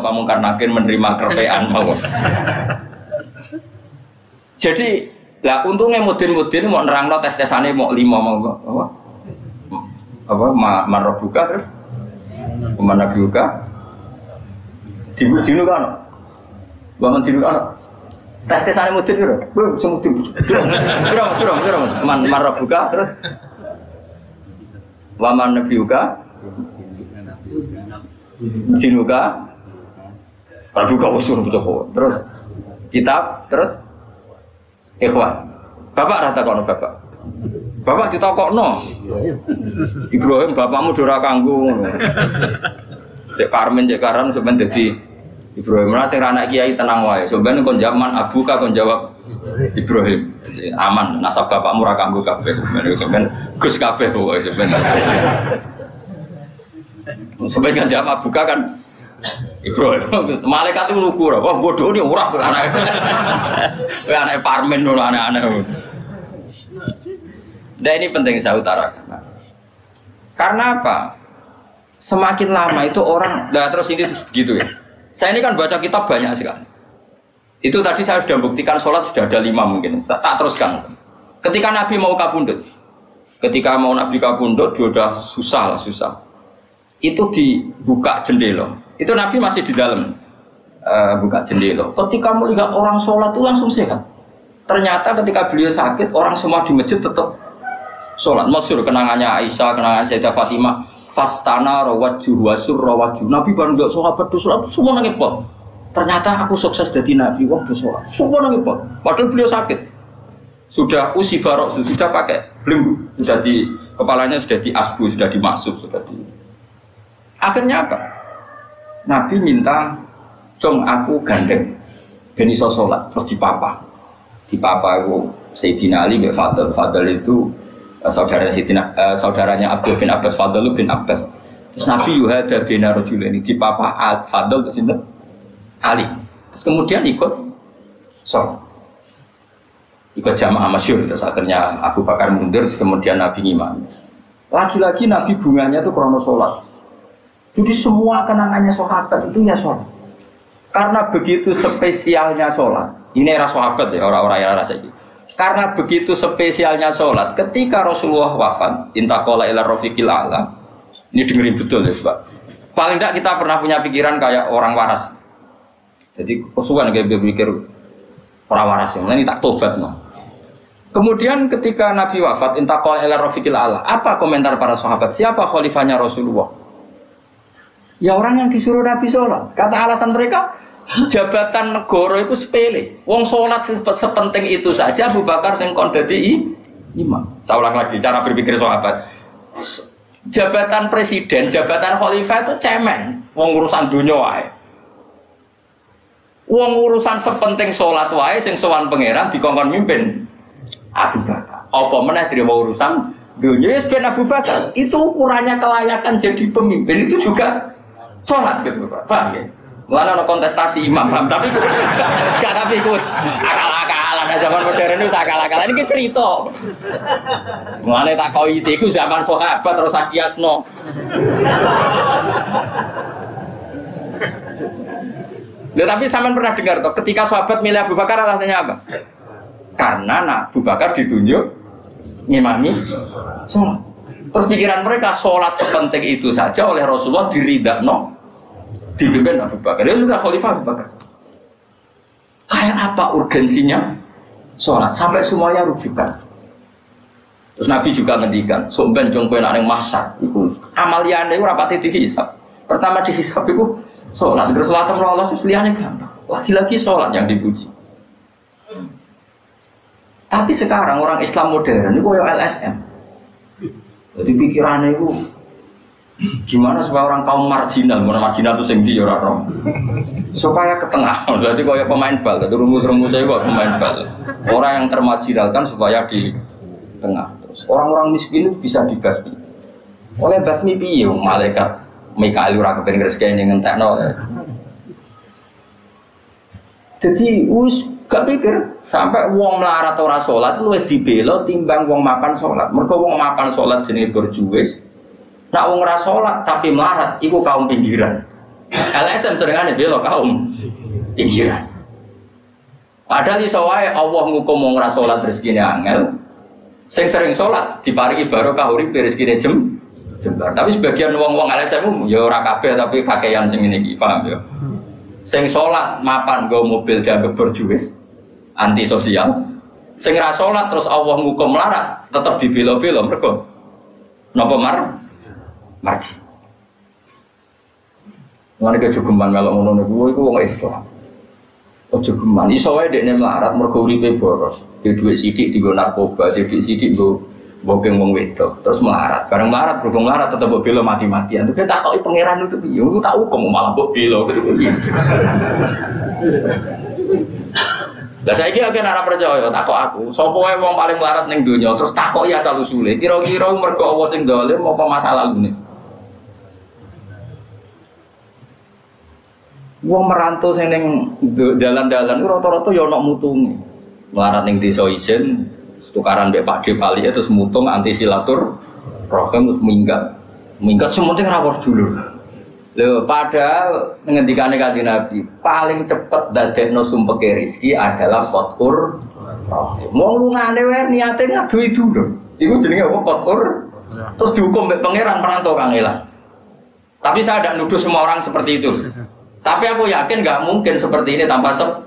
Pak Mungkar Nakir menerima kerpean mawon. Jadi, lah untungnya mudin-mudin mau nerangno tes-tesane mau 5 mau apa marbuka terus mana buka dinu kan bangun dinu kan tes-tesane mudin piro bro semudin piro marbuka terus waman nabiuka dinuka marbuka usul coba terus kitab terus ikhwan bapak rata kono bapak ditakokno Ibrahim bapakmu ora kanggo ngono cek Karmen cek Karan sampeyan dadi Ibrahim lah sing anak kiai tenang wae sampeyan kon zaman abuka kon jawab Ibrahim aman nasab bapakmu ora kanggo kabeh sampeyan Gus kabeh pokoke sampeyan kan jawab abuka kan Ibrahim malaikat itu lugu wah bodoh ini ora anak Parmen ngono aneh-aneh. Nah ini penting saya utarakan. Karena apa? Semakin lama itu orang, nah terus ini begitu ya. Saya ini kan baca kitab banyak sekali. Itu tadi saya sudah buktikan sholat sudah ada 5 mungkin. Tak teruskan. Ketika Nabi mau kabundut, sudah susah. Itu dibuka jendela. Itu Nabi masih di dalam buka jendela. Ketika melihat orang sholat itu langsung sehat. Ternyata ketika beliau sakit, orang semua di masjid tetap sholat. Masyhur kenangannya Aisyah, kenangan Sayyidah Fatimah. Fastana rawajjuh wasur rawajjuh. Nabi baru nggak sahabat sholat, semua nangis pot. Ternyata aku sukses jadi Nabi waktu sholat. Semua nangis pot. Padahal beliau sakit. Sudah usi barok, sudah pakai belenggu, sudah di kepalanya sudah diasbu, sudah dimaksud, sudah di. Akhirnya apa? Nabi minta, "Cung aku gandeng, ben iso sholat." Terus dipapa itu Sayyidina Ali bin Fadl itu saudaranya Abdul bin Abbas, Fadl bin Abbas. Terus Nabi yuhada bina rajulaini dipapa Fadl sinten Ali. Terus kemudian ikut sholat. Ikut jamaah masyhur terus akhirnya Abu Bakar mundur kemudian Nabi ngimami. Lagi-lagi Nabi bunganya itu krono sholat. Jadi semua kenangannya sahabat itu ya sholat. Karena begitu spesialnya sholat. Ini era sahabat ya, orang-orang yang rasa ini. Karena begitu spesialnya sholat, ketika Rasulullah wafat, intaqala ila rafiqil a'la. Ini dengerin betul ya, Pak. Paling tidak kita pernah punya pikiran kayak orang waras. Jadi kesukaan kayak berpikir orang waras yang ini tak tobat no. Kemudian ketika Nabi wafat, intaqala ila rafiqil a'la. Apa komentar para sahabat? Siapa khalifahnya Rasulullah? Ya orang yang disuruh Nabi sholat. Kata alasan mereka, jabatan negara itu sepele. Wong sholat sepenting itu saja. Abu Bakar sing kon dadi imam. Saya ulang lagi cara berpikir sahabat. Jabatan presiden, jabatan khalifah itu cemen. Wong urusan dunia wae. Wong urusan sepenting sholat wae sing sowan pangeran dikongkon mimpin Abu Bakar. Apa meneh dhewe urusan dunia ben Abu Bakar. Itu ukurannya kelayakan jadi pemimpin itu juga sholat gitu Pak. Paham ya? Mulane ana kontestasi imam, paham? Tapi gak tapi Gus. Akal-akalan zaman modern itu akal-akalan iki cerita. Mulane tak koki iku zaman sahabat terus akiasno. Loh, tapi sampean pernah dengar toh ketika sahabat milih Abu Bakar alasannya apa? Karena Abu Bakar ditunjuk ngimami sholat. Terus pikiran mereka sholat sepenting itu saja oleh Rasulullah diridakno dipimpin Abu Bakar. Dia sudah khalifah Abu Bakar. Kayak apa urgensinya sholat sampai semuanya rujukan. Terus Nabi juga ngendikan, "Somben jong kowe nek ning mahsyar iku amaliyane ora pati dihisab. Pertama dihisab iku sholat. Terus sholat sama Allah itu liyane gampang. Lagi-lagi sholat yang dipuji. Tapi sekarang orang Islam modern itu kayak LSM. Jadi pikirannya itu gimana supaya orang kaum marginal itu sendiri orang supaya ke tengah. Berarti kayak pemain bal, jadi rumus-rumusnya itu pemain bal. Orang yang termarginalkan supaya di tengah. Terus orang-orang miskin itu bisa dibasmi. Oleh basmi piye malaikat Mikail ora kepen rezeki ning entekno. Jadi gak pikir sampai wong melarat ora salat luwih dibela timbang wong mapan salat. Mergo wong mapan salat jenenge berjuwis. Nak wong ora salat tapi melarat iku kaum pinggiran. LSM seringane bela kaum pinggiran. Padahal iso wae Allah ngukum wong ora salat rezekine angel. Sing sering salat diparingi barokah urip rezekine jembar. Tapi sebagian wong-wong LSM ya ora kabeh tapi kakean sing ngene iki, paham ya. Sing salat mapan nggo mobil dianggap berjuwis, anti sosial. Sing ra salat terus Allah ngukum melarat, tetep dibela-bela mergo napa marji. Ngene kejogeman melok ngono niku iku wong Islam. Kejogeman iso wae dekne melarat mergo uripe boros. Di dhuwit sithik dienggo narkoba, di dhuwit sithik nggo bokeng wong wedok, terus melarat. Bareng melarat berhubung melarat tetep mbok bela mati-matian. Terus tak takoki pangeran itu piye? Aku tak hukum malah mbok bela gitu piye. Lah saiki akeh ora percaya takok aku, sapa wae wong paling melarat ning donya terus takok ya asal usule. Kira-kira mergo Allah sing dolim apa masalah lune? Wong merantau sing ning dalan-dalan rata-rata ya ana mutunge. Melarat ning desa isin tukaran mbek Pak De Pali terus mutung anti silaturahim minggat sementing rawuh dulur. Lho padahal ngendikane Kanjeng Nabi paling cepet dadekno sumpeke rezeki adalah qotkur rahim. Wong lungane wae niate ngaduhi dulur. Iku jenenge apa qotkur? Terus dihukum mbek pangeran merantau kangelan. Tapi saya tidak nuduh semua orang seperti itu. Tapi aku yakin nggak mungkin seperti ini tanpa sebab.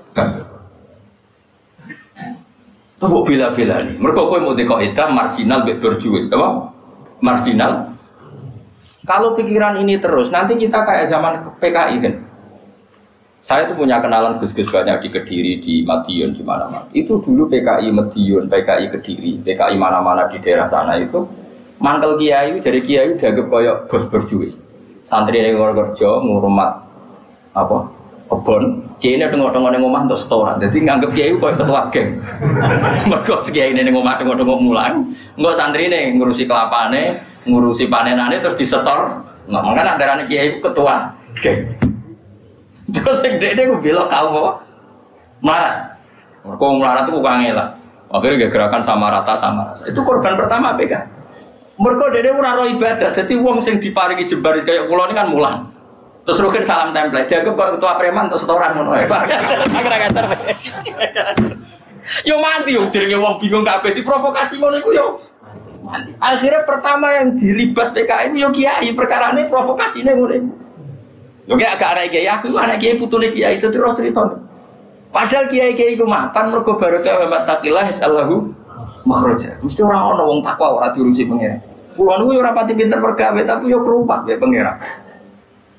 Tuh kok bila-bila nih, mereka kau mau dikoidah marginal berjuis, apa? Marginal. Kalau pikiran ini terus, nanti kita kayak zaman PKI kan. Saya tuh punya kenalan gus-gus banyak di Kediri, di Madiun, di mana-mana. Itu dulu PKI Madiun, PKI Kediri, PKI mana-mana di daerah sana itu mangkel kiai, dari kiai dianggap kayak bos berjuis. Santri yang kerja ngurmat apa? Kebon, kiai ini tengok-tengok neng omah untuk setoran, jadi nganggep kiai kok ketua geng. Mereka kiai ini neng omah tengok-tengok mulang, nggak santri ini ngurusi kelapane, ngurusi panenane terus disetor. Nah, makanya antaranya kiai ketua geng. Terus yang dia gue bilang kau apa? Melarat, mereka melarat itu bukan lah. Akhirnya gerakan sama rata sama rasa. Itu korban pertama PK. Mereka dia ora roh ibadah, jadi uang sing diparingi jembar kayak pulau ini kan mulang. Terus rukin salam template, jaga kok ketua preman terus setoran ngono ae. Agar-agar. Yo mati yo jenenge wong bingung kabeh diprovokasi ngono iku yo. Mati. Akhirnya pertama yang dilibas PKI yo kiai, perkarane provokasine ngono iku. Yo kayak agak anak kiai aku anak kiai putune kiai itu terus cerita. Padahal kiai-kiai iku mapan mergo barokah wa taqillah sallahu makhraja. Mesti ora ana wong takwa ora diurusi pangeran. Kulo niku yo ora pati pinter pergawe tapi yo kerupak ya pangeran.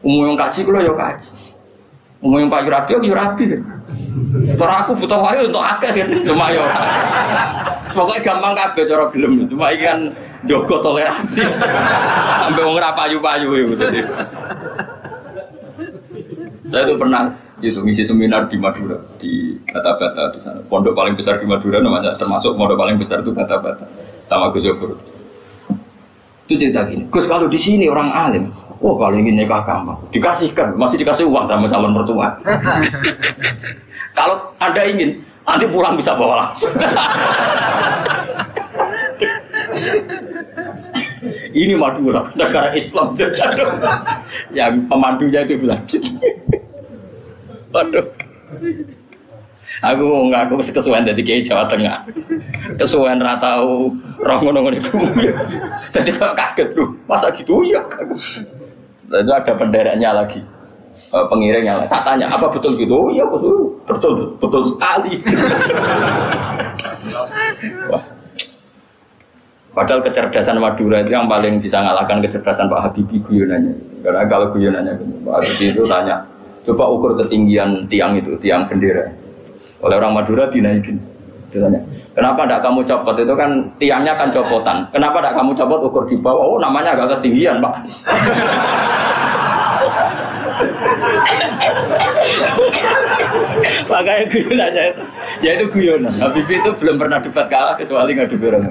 Umum yang kaji kulo yo kaji. Umum yang Pak Yurabi yo rabi. Cara aku butuh wae untuk akeh kan cuma yo. Pokoke gampang kabeh cara gelem. Cuma iki kan njogo toleransi. Sampai wong ora payu-payu yo dadi. Saya itu pernah itu ngisi seminar di Madura di Bata-Bata di sana. Pondok paling besar di Madura namanya termasuk pondok paling besar itu Bata-Bata sama Gus Yofur. Itu cerita gini, Gus kalau di sini orang alim, oh kalau ingin nikah gampang, dikasihkan, masih dikasih uang sama calon mertua. Kalau Anda ingin, nanti pulang bisa bawa langsung. Ini Madura, negara Islam. Yang pemandunya itu bilang gitu. Waduh. Aku mau ngaku kesuwen dari Kiai Jawa Tengah. Kesuwen ra tau roh ngono-ngono iku. Jadi saya kaget loh, masa gitu ya. Itu ada pendereknya lagi. Pengiringnya lagi. Tak tanya, apa betul gitu? Oh iya betul, betul sekali. Padahal kecerdasan Madura itu yang paling bisa ngalahkan kecerdasan Pak Habibie guyonannya. Karena kalau guyonannya Pak Habibie itu tanya, coba ukur ketinggian tiang itu, tiang bendera. Oleh orang Madura dinaikin. Ditanya, kenapa tidak kamu copot? Itu kan tiangnya kan copotan. Kenapa tidak kamu copot ukur di bawah? Oh namanya agak ketinggian Pak. Makanya guyonannya itu, ya itu guyonan. Habibie itu belum pernah debat kalah kecuali ngadu orang.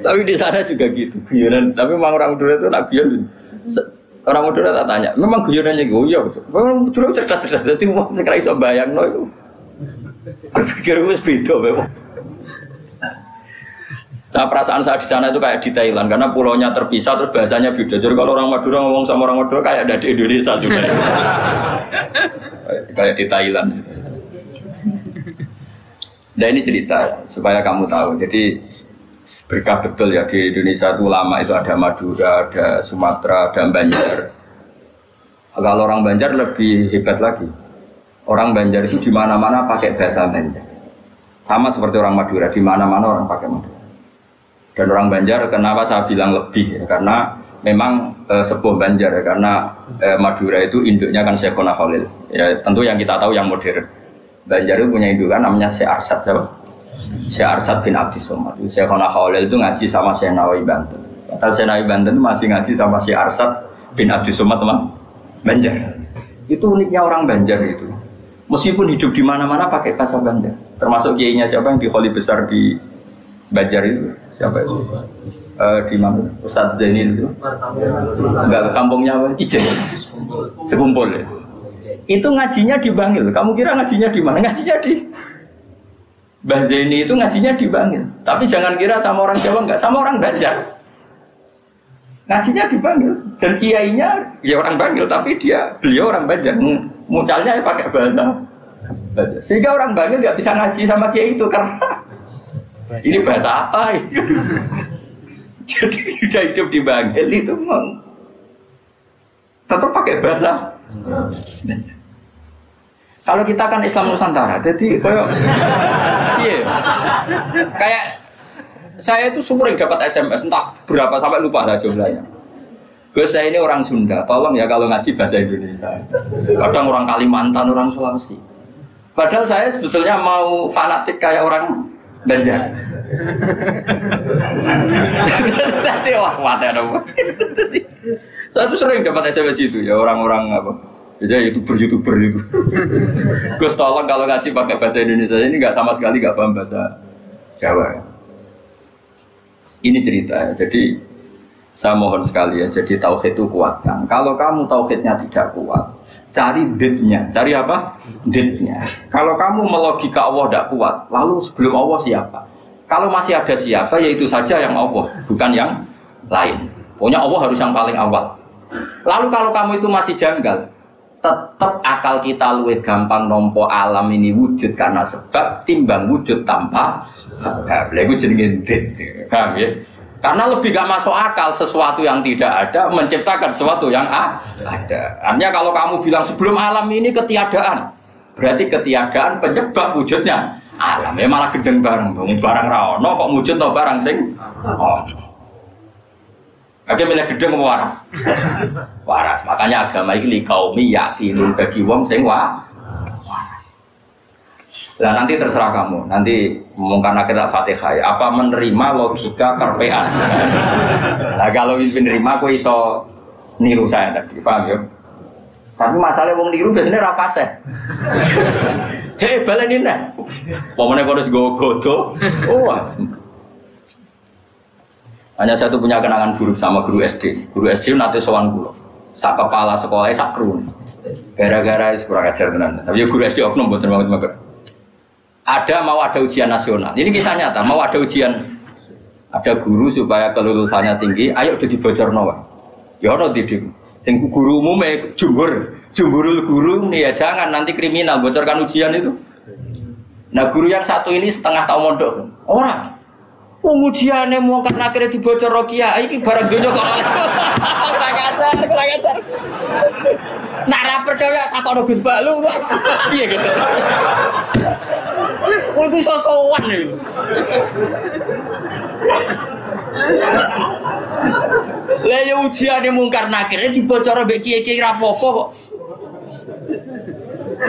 Tapi di sana juga gitu guyonan. Tapi memang orang Madura itu nak guyon. Orang Madura tak tanya, memang guyonannya gitu ya. Memang Madura cerdas-cerdas. Jadi orang sekarang iso bayangno itu. Pikir wis beda memang. Nah, perasaan saya di sana itu kayak di Thailand karena pulaunya terpisah terus bahasanya beda. Jadi kalau orang Madura ngomong sama orang Madura kayak ada di Indonesia juga. Kayak di Thailand. Nah ini cerita supaya kamu tahu. Jadi berkah betul ya di Indonesia itu lama itu ada Madura, ada Sumatera, ada Banjar. Kalau orang Banjar lebih hebat lagi. Orang Banjar itu di mana-mana pakai bahasa Banjar. Sama seperti orang Madura, di mana-mana orang pakai Madura. Dan orang Banjar kenapa saya bilang lebih ya, karena memang sebuah Banjar ya, karena Madura itu induknya kan Syekhona Khalil. Ya tentu yang kita tahu yang modern. Banjar itu punya induk kan namanya Syekh Arsad siapa? Syekh Arsad bin Abdis Somad. Syekhona Khalil itu ngaji sama Syekh Nawawi Banten. Padahal Syekh Nawawi Banten itu masih ngaji sama Syekh Arsad bin Abdis Somad teman Banjar. Itu uniknya orang Banjar itu. Meskipun hidup di mana-mana pakai bahasa Banjar. Termasuk kiainya siapa yang di Kholi besar di Banjar itu? Siapa itu? Di mana? Ustadz Zainil itu? Enggak, kampungnya apa? Ijen. Sekumpul ya. Itu ngajinya di Bangil. Kamu kira ngajinya di mana? Ngajinya di Mbah Zaini itu ngajinya di Bangil. Tapi jangan kira sama orang Jawa, enggak, sama orang Banjar. Ngajinya di Bangil. Dan kiainya ya orang Bangil, tapi beliau orang Banjar. Mucalnya ya pakai bahasa Banjar. Sehingga orang Bangil enggak bisa ngaji sama kiai itu karena ini bahasa apa itu? Jadi sudah hidup di Bangil itu tetap pakai bahasa. Kalau kita kan Islam Nusantara, jadi kayak saya itu sering dapat SMS entah berapa sampai lupa lah jumlahnya. Gus saya ini orang Sunda, tolong ya kalau ngaji bahasa Indonesia. Kadang orang Kalimantan, orang Sulawesi. Padahal saya sebetulnya mau fanatik kayak orang Banjar. Tadi wah mati ada. Saya tuh sering dapat SMS itu ya orang-orang apa? Biasanya YouTuber itu. Gus tolong kalau ngasih pakai bahasa Indonesia ini nggak sama sekali nggak paham bahasa Jawa. Ini cerita. Jadi saya mohon sekali ya. Jadi tauhid itu kuatkan. Kalau kamu tauhidnya tidak kuat, cari ditnya. Cari apa? Ditnya. Kalau kamu melogika Allah tidak kuat, lalu sebelum Allah siapa? Kalau masih ada siapa, yaitu saja yang Allah, bukan yang lain. Pokoknya Allah harus yang paling awal. Lalu kalau kamu itu masih janggal, tetap akal kita luwih gampang nompo alam ini wujud karena sebab timbang wujud tanpa sebab. Lha iku jenenge dit. Paham ya? Karena lebih gak masuk akal sesuatu yang tidak ada menciptakan sesuatu yang ada. Artinya kalau kamu bilang sebelum alam ini ketiadaan, berarti ketiadaan penyebab wujudnya alam. Ya malah gendeng bareng, barang ra ono kok wujud to barang sing ono. Oke milih gendeng apa waras? Waras. Makanya agama ini kaumi yakinun bagi wong sing waras. Nah nanti terserah kamu. Nanti karena kita Fatihah ya, apa menerima logika kerpean. Nah kalau menerima aku iso niru saya tadi, paham ya? Tapi masalah wong niru biasanya ra pas ya. Cek baleni nah. Pomone kok wis go bodoh. Oh. Hanya saya tuh punya kenangan buruk sama guru SD. Guru SD nanti sowan kula. Sak kepala sekolahnya sak kru. Gara-gara kurang ajar tenan. Tapi guru SD oknum mboten banget. Mau ada ujian nasional. Ini kisah nyata, mau ada ujian. Ada guru supaya kelulusannya tinggi, ayo udah dibocorno wae. Ya ono didik. Sing guru umume jumhurul guru nih ya jangan nanti kriminal bocorkan ujian itu. Nah guru yang satu ini setengah tahun mondok. Ora. Ujiane mau kan akhirnya dibocor Rokia, iki barang donya kok. Kurang ajar. Nak ra percaya takono Gus Balu. Piye gitu. Kowe iku sosowan lho. Lah ya ujiane mungkar nakir dibocor mbek kiye-kiye ra apa-apa kok.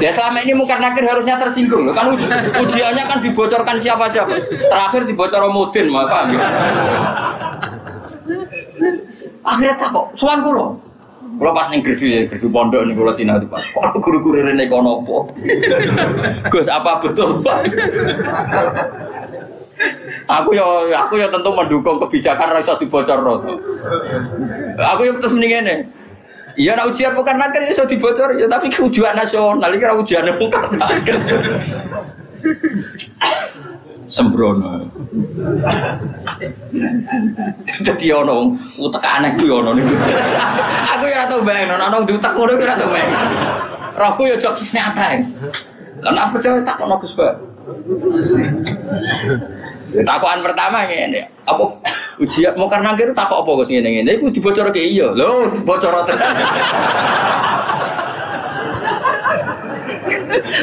Ya selama ini mungkar nakir harusnya tersinggung loh. Kan ujiannya kan dibocorkan siapa-siapa. Terakhir dibocor Mudin, paham ya? Akhirnya tak kok, sowan kula. Kula pas ning gerdu pondok ning kula sinau Pak. Kok guru-guru rene kono apa? Gus, apa betul, Pak? Aku ya tentu mendukung kebijakan ra iso dibocorno. Aku ya terus mending ngene. Iya, nak ujian bukan nakir iso dibocor ya, tapi ujian nasional iki ra ujian bukan nakir. sembrono. Dadi ono utek aneh ku ono niku. Aku ya ora tau bayangno ono diutek ngono ki ora tau bayang. Rohku ya jok nyata. Lah nek percaya tak ono Gus Pak. Takokan pertama ngene, apa ujian mau karena akhir takok apa Gus ngene-ngene iku dibocorke iya. Lho, dibocor tenan.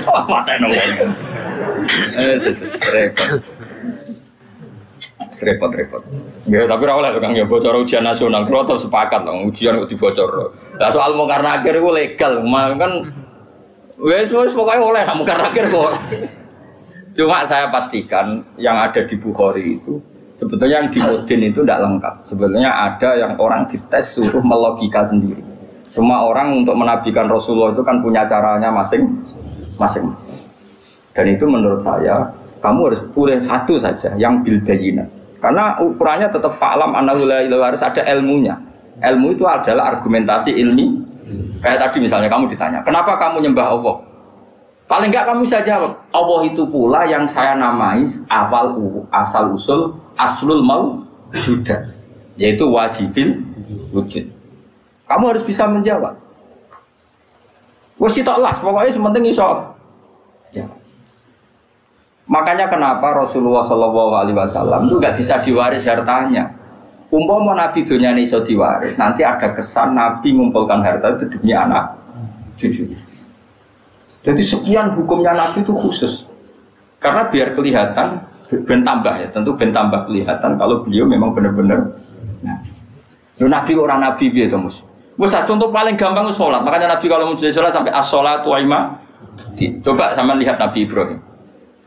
Wah, mateno wong. Repot. Ya, tapi ora oleh Kang ya bocor ujian nasional. Kulo tetep sepakat lho, ujian kok dibocor. Lah soal mau karena akhir iku legal, kan wis pokoke oleh mau karena akhir kok. Cuma saya pastikan yang ada di Bukhari itu sebetulnya yang di Udin itu tidak lengkap. Sebetulnya ada yang orang dites suruh melogika sendiri. Semua orang untuk menabikan Rasulullah itu kan punya caranya masing-masing. Dan itu menurut saya kamu harus pilih satu saja yang bil bayyinah. Karena ukurannya tetap fa'lam annahu la ilaha harus ada ilmunya. Ilmu itu adalah argumentasi ilmi. Kayak tadi misalnya kamu ditanya, kenapa kamu nyembah Allah? Paling enggak kamu bisa jawab, Allah itu pula yang saya namai asal usul aslul mawjudah, yaitu wajibil wujud. Kamu harus bisa menjawab. Wes sitok lah, pokoknya sementing iso. Ya. Makanya kenapa Rasulullah SAW itu enggak bisa diwaris hartanya. Umpama Nabi dunia ini iso diwaris, nanti ada kesan Nabi mengumpulkan harta itu demi anak cucunya. Jadi sekian hukumnya Nabi itu khusus. Karena biar kelihatan, ben tambah ya, tentu ben tambah kelihatan kalau beliau memang benar-benar Nabi orang Nabi biar itu mus. Contoh paling gampang itu sholat. Makanya Nabi kalau mau sholat sampai as-sholatu wa ima. Coba sama lihat Nabi Ibrahim.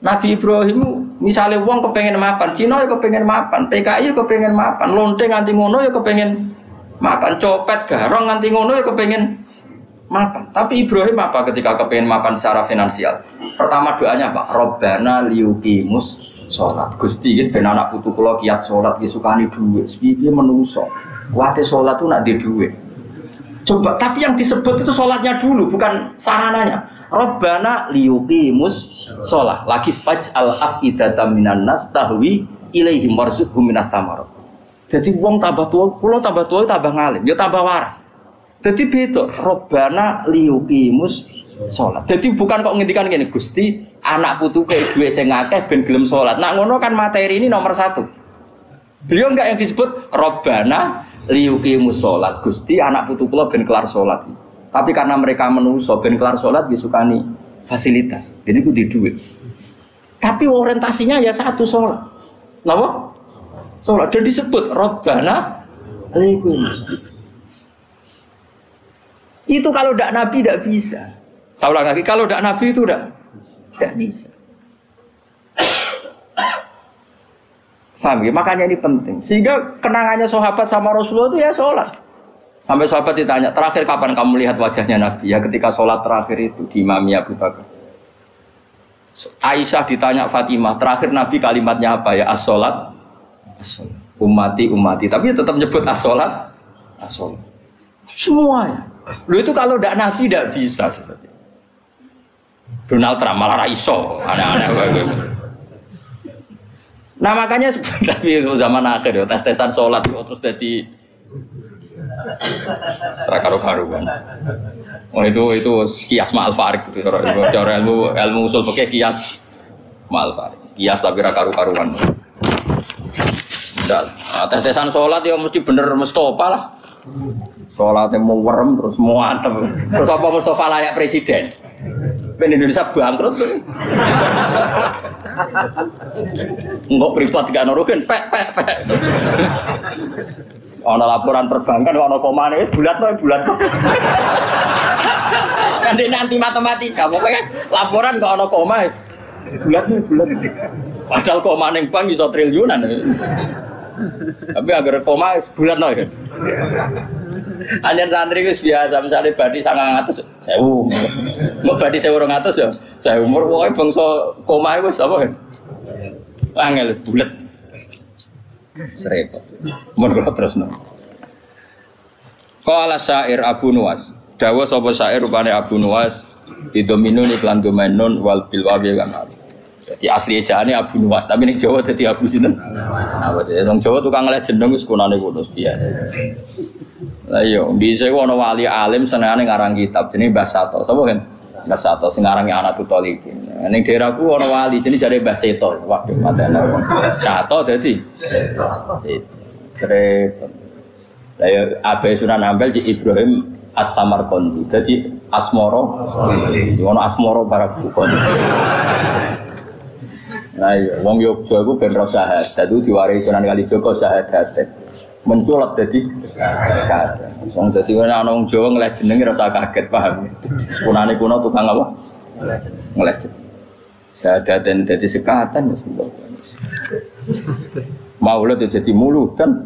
Nabi Ibrahim misalnya wong kepengen mapan, Cina ya kepengen mapan, PKI ya kepengen mapan, lonte nganti ngono ya kepengen mapan, copet garong nganti ngono ya kepengen mapan. Tapi Ibrahim apa ketika kepengen mapan secara finansial? Pertama doanya apa? Robbana liyuqimus sholat. Gusti ben anak putu kula kiat sholat ki sukani dhuwit. Piye menungso. Kuwate sholat tuh nak di dhuwit. Coba, tapi yang disebut itu sholatnya dulu, bukan sarananya. Robbana liyuqimus sholat. Lagi faj'al afidatan minan nas tahwi ilaihim warzuqhum minas samarat. Jadi wong tambah tua, kula tambah tua tambah ngalim, ya tambah waras. Jadi beda, Robbana liyuqimus sholat. Jadi bukan kok ngendikan gini, Gusti anak putu kayak duwe sing akeh ben gelem sholat. Nah ngono kan materi ini nomor satu. Beliau enggak yang disebut Robbana liyuqimus sholat. Gusti anak putu kula ben kelar sholat. Tapi karena mereka menungso ben kelar sholat disukani fasilitas. Jadi ku di duit. Tapi orientasinya ya satu sholat. Napa? Sholat. Dan disebut Robbana liyuqimus. Itu kalau tidak Nabi tidak bisa. Saya ulang lagi, kalau tidak Nabi itu tidak bisa. Paham ya? Makanya ini penting. Sehingga kenangannya sahabat sama Rasulullah itu ya sholat. Sampai sahabat ditanya, terakhir kapan kamu lihat wajahnya Nabi? Ya ketika sholat terakhir itu di Imami Abu Bakar. Aisyah ditanya Fatimah, terakhir Nabi kalimatnya apa ya? As-sholat, as-sholat. Ummati. Tapi tetap nyebut as-sholat, as-sholat. Semuanya. Lu itu kalau tidak Nabi tidak bisa seperti itu. Donald Trump malah raiso, aneh-aneh. Nah makanya sebenarnya zaman akhir ya tes-tesan sholat terus jadi karu-karuan. Oh itu kias ma'al farik itu cara ilmu usul pakai kias ma'al farik. Kias tapi karu-karuan. Tes-tesan sholat ya mesti bener Mustafa lah. Sholatnya mau werem terus mau antem. Terus apa Mustafa layak presiden? Ben Indonesia bangkrut tuh. Enggak privat gak nuruhin pek. Ana laporan perbankan ana komane bulat. Nanti matematika pokoknya laporan kok ana koma. Bulat. Padahal koma ning bank iso triliunan. Tapi agar koma bulat no ya. Anjen santri wis biasa misale badi 900.000. Mau badi 1.200 ya. Saya umur pokoke bangsa koma wis apa kan. Angel bulat. Serepot. Mun kula terusno. Qala syair Abu Nuwas. Dawa sapa syair rupane Abu Nuwas didominun iklan domainun wal bil wawi kan. Jadi asli ejaane Abu Nuwas, tapi ning Jawa dadi Abu sinten? Nawas. Wong Jawa tukang ngeleh jeneng wis kunane kuno biasa. Lah iya, bisa ana wali alim senengane ngarang kitab jenenge Mbah Sato. Sapa kan? Mbah Sato sing ngarange Anatul Talibin. Ning daerahku ana wali jenenge jare Mbah Seto. Waduh, matene. Sato dadi Seto. Lah ya Abai Sunan Ampel di Ibrahim As-Samarqandi. Dadi Asmoro. Ono Asmoro barang bukan. Nah, wong Yogya iku ben ro syahadat itu diwaris Sunan Kalijaga syahadat. Menculot dadi syahadat. Wong dadi ana wong Jawa ngeleh jenenge rasa kaget paham. Kunane kuno tukang apa? Ngeleh. Syahadat dadi sekatan wis. Maulid jadi mulutan.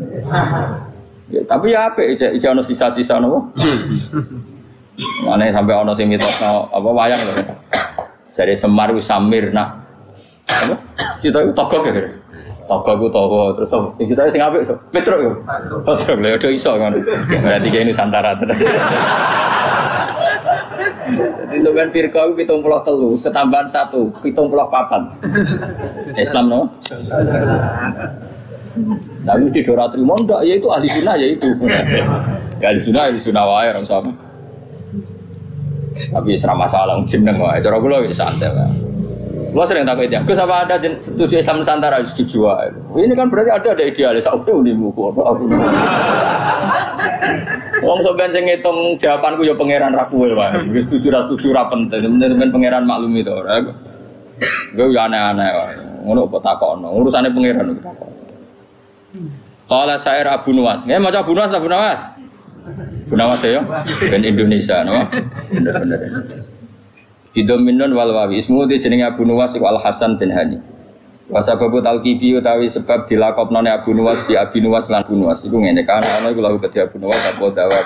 Ya, tapi ya apik iki ana sisa-sisa napa? Mane sampai ana sing mitosno apa wayang lho. Jare Semar ku Samir nak apa? Cita itu togok ya, togok itu togok terus sing cita sing apik so, Petruk yo. Petruk lho do iso ngono. Berarti kene Nusantara tenan. Jadi sampean firqa 73 ketambahan 1 74. Islam no? Nah mesti dora trimo ndak ya itu ahli sunnah ya itu. Ya ahli sunnah wae ora sama. Tapi ora masalah jeneng wae. Cara kula wis santai wae. Gua sering takut dia. Gus apa ada setuju Islam Nusantara setuju wae. Ini kan berarti ada idealis. Aku unimu kok. Wong sampean sing ngitung jawabanku ya pangeran ra kowe wae. Wis setuju ra penting. Temen pangeran maklumi to ora. Gue ya aneh-aneh wae. Ngono kok takokno. Urusane pangeran kok takok. Qala syair Abu Nuwas. Nggih maca Abu Nuwas. Abu Nuwas ya. Ben Indonesia no. Bener-bener. Bidominun wal wawi ismu di jenenge Abu Nuwas iku Al Hasan bin Hani. Wa sababu talqibi utawi sebab dilakopnone Abu Nuwas bi Abi Nuwas lan Abu Nuwas iku ngene kan ana iku lahu kedhi Abu Nuwas apa dawa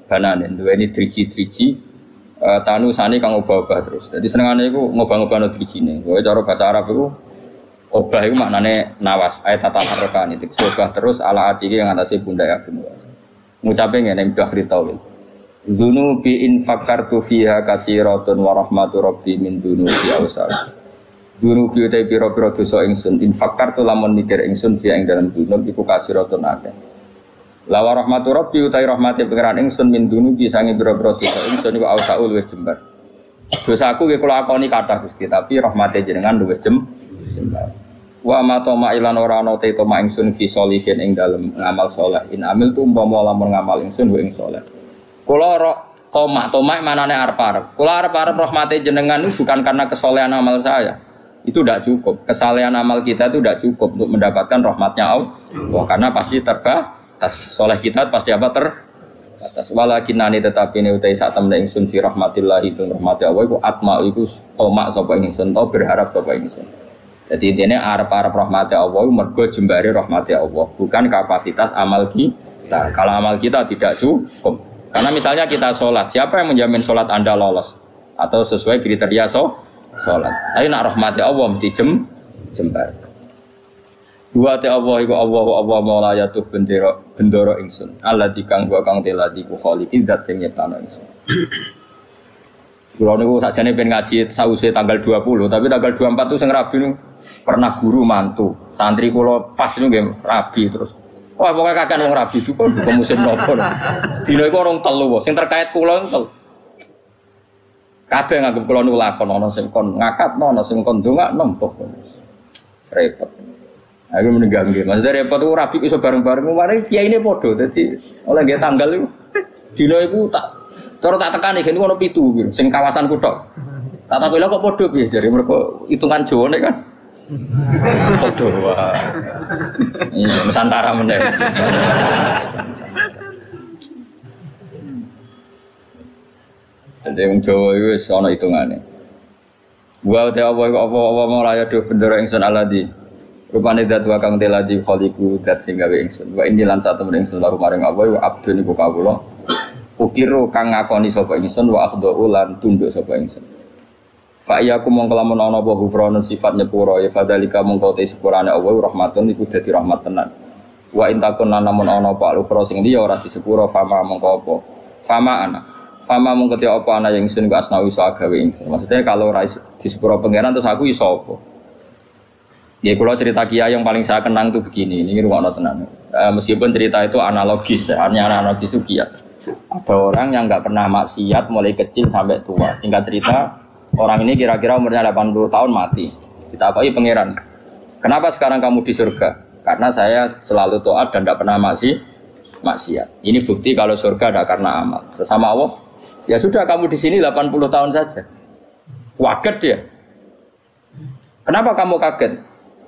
banane duweni driji-driji tanusane kang obah-obah terus. Dadi senengane iku ngobah-ngobahno drijine. Kowe cara bahasa Arab iku obah iku maknane nawas ayat tataharrokan itu obah terus ala ati yang atase pundak Abu Nuwas. Ngucape ngene Bahri Tawil. Dzunubi in fakartu fiha kasiratun wa rahmatu rabbi min dzunubi awsal. Dzunubi utai pira-pira dosa ingsun in fakartu lamun mikir ingsun fiha ing dalam dzunub iku kasiratun akeh. La wa rahmatu rabbi utai rahmate pangeran ingsun min dzunubi sange pira-pira dosa ingsun iku awsaul wis jembar. Dosaku ki kula akoni kathah Gusti tapi rahmate jenengan luwih jembar. Wa ma tama ilan ora ana te tama ingsun fi sholihin ing dalem ngamal saleh in amil tu umpama lamun ngamal ingsun wa ing saleh. Kula tomak manane arep-arep. Kula arep-arep rahmate jenengan itu bukan karena kesolehan amal saya. Itu tidak cukup. Kesalehan amal kita itu tidak cukup untuk mendapatkan rahmatnya Allah. Karena pasti terbatas. Soleh kita pasti apa terbatas. Walakinani tetapi ini utai saat temen ingsun fi rahmatillah itu rahmati Allah iku atma iku tomak sapa ingsun to berharap sapa ingsun. Jadi intinya arep-arep rahmati Allah mergo jembare rahmati Allah, bukan kapasitas amal kita. Kalau amal kita tidak cukup. Karena misalnya kita sholat, siapa yang menjamin sholat Anda lolos? Atau sesuai kriteria sholat. Tapi nak rahmati Allah mesti jembar. Dua te Allah iku Allah maula yatuh bendoro ingsun. Allah dikang gua kang teladi ku khaliqi zat sing nyiptano ingsun. Kulo niku sakjane pengen ngaji sause tanggal 20, tapi tanggal 24 itu sing rabi niku pernah guru mantu. Santri kula pas niku nggih rabi terus. Wah, pokoknya kakek wong rabi itu kok bukan musim nopo. Dino iku orang telu, sing terkait kula telu. Kabeh nganggep kula niku lakon ana sing kon ngakatno, ana sing kon ndongakno mbok. Repot. Aku meninggal nggih. Maksudnya repot ku rabi iso bareng-bareng, mari kiyaine padha. Dadi oleh nggih tanggal iku dino iku tak cara tak tekani gen ono 7 sing kawasan kuthok. Tak takoki lho kok padha piye jare mergo hitungan Jawane kan. Padha wae. Iya, Nusantara meneh. Dadi wong Jawa iku wis ana hitungane. Wa ta apa mulaya do bendera ingsun aladi. Rupane dat wa kang teladi khaliqu dat sing gawe ingsun. Wa ini lan sak temen ingsun laku maring apa wa abdun iku kawula. Ukiru kang ngakoni sapa ingsun wa akhdhu lan tunduk sapa ingsun. Fa iyaku mongko lamun ana apa ghufranun sifat nyepuro ya fadzalika mongko te sepurane Allah rahmatun iku dadi rahmat tenan. Wa intakun lan lamun ana apa al-ukhra sing liya ora disepuro fama mongko apa. Fama mongko te apa ana yang ingsun ku asnawi iso gawe ingsun. Maksudnya kalau ora disepuro pangeran terus aku iso apa. Ya kalau cerita kiai yang paling saya kenang itu begini, ini ruang tenan. Meskipun cerita itu analogis, hanya analogis itu kias. Ada orang yang nggak pernah maksiat mulai kecil sampai tua. Singkat cerita, orang ini kira-kira umurnya 80 tahun mati. Kita akui pangeran. Kenapa sekarang kamu di surga? Karena saya selalu taat dan tidak pernah maksiat. Ini bukti kalau surga ada karena amal. Bersama Allah, ya sudah kamu di sini 80 tahun saja. Kaget dia. Kenapa kamu kaget?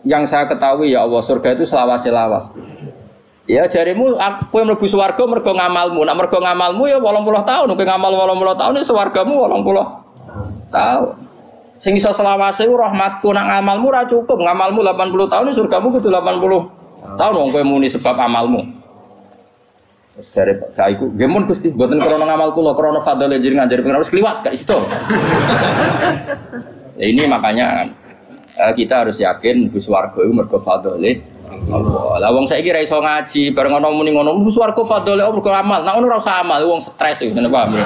Yang saya ketahui ya Allah, surga itu selawas-selawas. Ya jarimu aku yang mlebu swarga mergo ngamalmu. Nek mergo ngamalmu ya 80 tahun, kowe ngamal 80 tahun ya swargamu 80 tahun. Sing iso selawase rahmatku nak ngamalmu ora cukup. Ngamalmu 80 tahun surgamu kudu 80 tahun wong kowe muni sebab amalmu. Jare saya iku nggih mun Gusti, mboten krana ngamal kula, krana fadhole jenengan jare pengen harus kliwat gak situ. Ya ini makanya kita harus yakin bus warga itu mergo fadhole Allah. Lah wong saiki ra iso ngaji, bareng ana muni ngono, bus warga fadhole Allah mergo amal. Nek ngono ora usah amal, wong stres iki, ngene paham.